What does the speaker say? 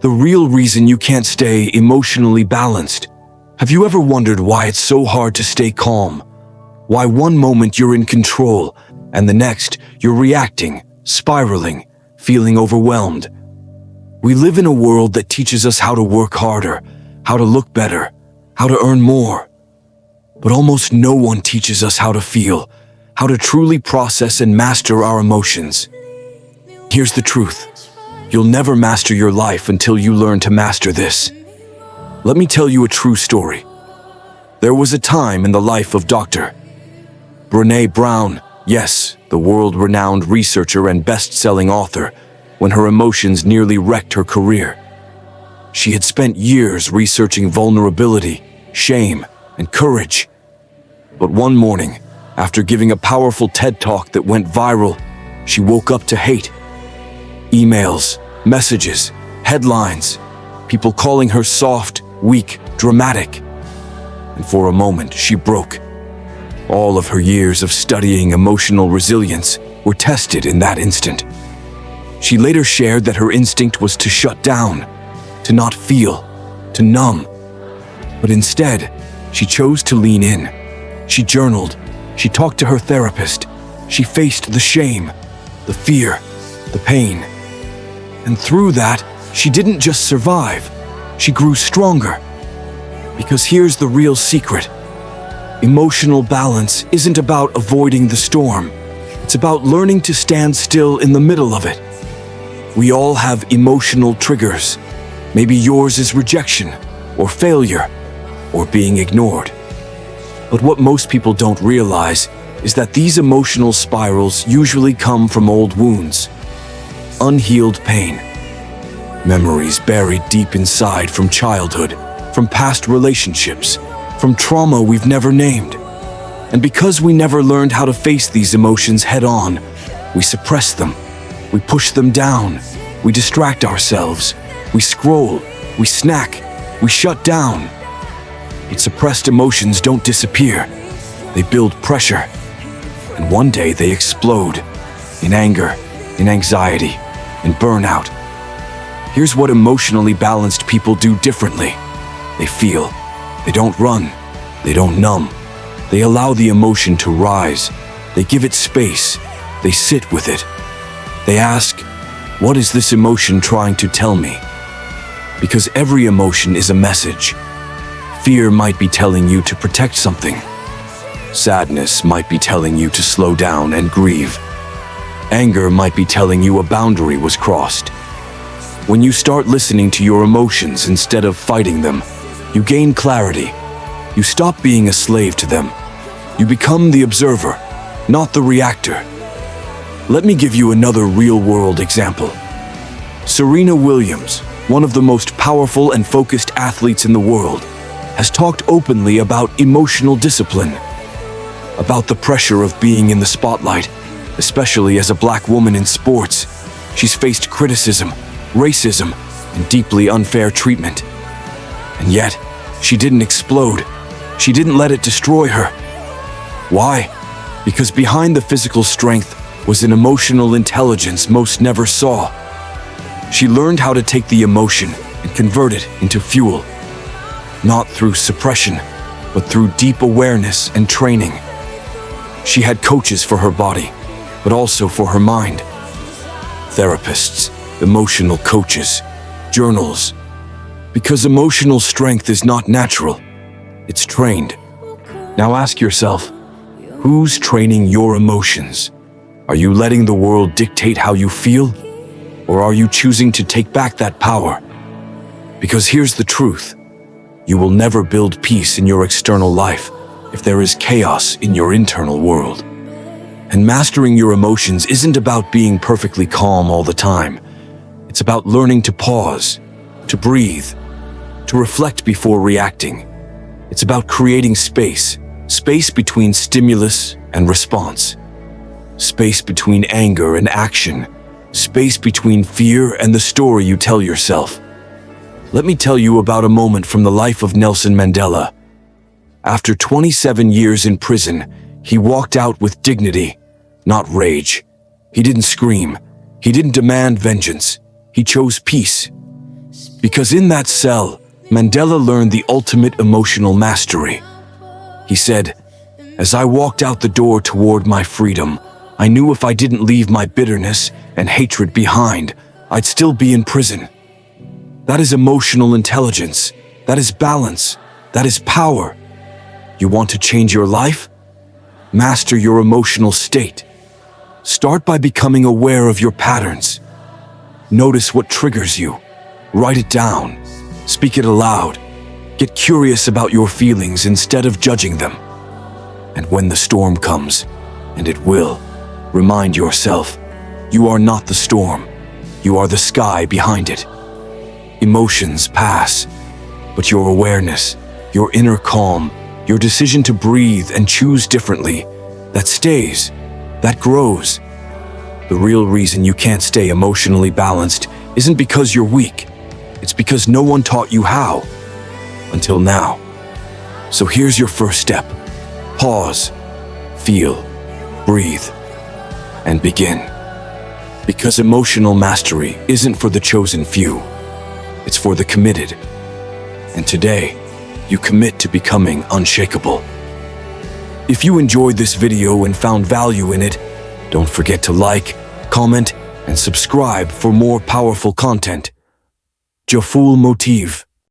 the real reason you can't stay emotionally balanced. Have you ever wondered why it's so hard to stay calm? Why one moment you're in control, and the next you're reacting, spiraling, feeling overwhelmed? We live in a world that teaches us how to work harder, how to look better, how to earn more. But almost no one teaches us how to feel, how to truly process and master our emotions. Here's the truth. You'll never master your life until you learn to master this. Let me tell you a true story. There was a time in the life of Dr. Brené Brown, yes, the world-renowned researcher and best-selling author, when her emotions nearly wrecked her career. She had spent years researching vulnerability, shame, and courage. But one morning, after giving a powerful TED Talk that went viral, she woke up to hate. Emails, messages, headlines, people calling her soft, weak, dramatic. And for a moment, she broke. All of her years of studying emotional resilience were tested in that instant. She later shared that her instinct was to shut down, to not feel, to numb. But instead, she chose to lean in. She journaled, she talked to her therapist, she faced the shame, the fear, the pain. And through that, she didn't just survive, she grew stronger. Because here's the real secret. Emotional balance isn't about avoiding the storm. It's about learning to stand still in the middle of it. We all have emotional triggers. Maybe yours is rejection, or failure, or being ignored. But what most people don't realize is that these emotional spirals usually come from old wounds, unhealed pain, memories buried deep inside from childhood, from past relationships, from trauma we've never named. And because we never learned how to face these emotions head-on, we suppress them, we push them down, we distract ourselves, we scroll, we snack, we shut down. But suppressed emotions don't disappear. They build pressure. And one day they explode in anger, in anxiety, in burnout. Here's what emotionally balanced people do differently. They feel. They don't run. They don't numb. They allow the emotion to rise. They give it space. They sit with it. They ask, what is this emotion trying to tell me? Because every emotion is a message. Fear might be telling you to protect something. Sadness might be telling you to slow down and grieve. Anger might be telling you a boundary was crossed. When you start listening to your emotions instead of fighting them, you gain clarity. You stop being a slave to them. You become the observer, not the reactor. Let me give you another real-world example. Serena Williams, one of the most powerful and focused athletes in the world, has talked openly about emotional discipline, about the pressure of being in the spotlight, especially as a Black woman in sports. She's faced criticism, racism, and deeply unfair treatment. And yet, she didn't explode. She didn't let it destroy her. Why? Because behind the physical strength was an emotional intelligence most never saw. She learned how to take the emotion and convert it into fuel. Not through suppression, but through deep awareness and training. She had coaches for her body, but also for her mind. Therapists, emotional coaches, journals. Because emotional strength is not natural, it's trained. Now ask yourself, who's training your emotions? Are you letting the world dictate how you feel? Or are you choosing to take back that power? Because here's the truth. You will never build peace in your external life if there is chaos in your internal world. And mastering your emotions isn't about being perfectly calm all the time. It's about learning to pause, to breathe, to reflect before reacting. It's about creating space between stimulus and response, space between anger and action, space between fear and the story you tell yourself. Let me tell you about a moment from the life of Nelson Mandela. After 27 years in prison, he walked out with dignity, not rage. He didn't scream. He didn't demand vengeance. He chose peace. Because in that cell, Mandela learned the ultimate emotional mastery. He said, "As I walked out the door toward my freedom, I knew if I didn't leave my bitterness and hatred behind, I'd still be in prison." That is emotional intelligence. That is balance. That is power. You want to change your life? Master your emotional state. Start by becoming aware of your patterns. Notice what triggers you. Write it down. Speak it aloud. Get curious about your feelings instead of judging them. And when the storm comes, and it will, remind yourself, you are not the storm. You are the sky behind it. Emotions pass, but your awareness, your inner calm, your decision to breathe and choose differently, that stays, that grows. The real reason you can't stay emotionally balanced isn't because you're weak. It's because no one taught you how, until now. So here's your first step. Pause, feel, breathe, and begin. Because emotional mastery isn't for the chosen few. It's for the committed. And today, you commit to becoming unshakable. If you enjoyed this video and found value in it, don't forget to like, comment, and subscribe for more powerful content. DjafoulMotiv.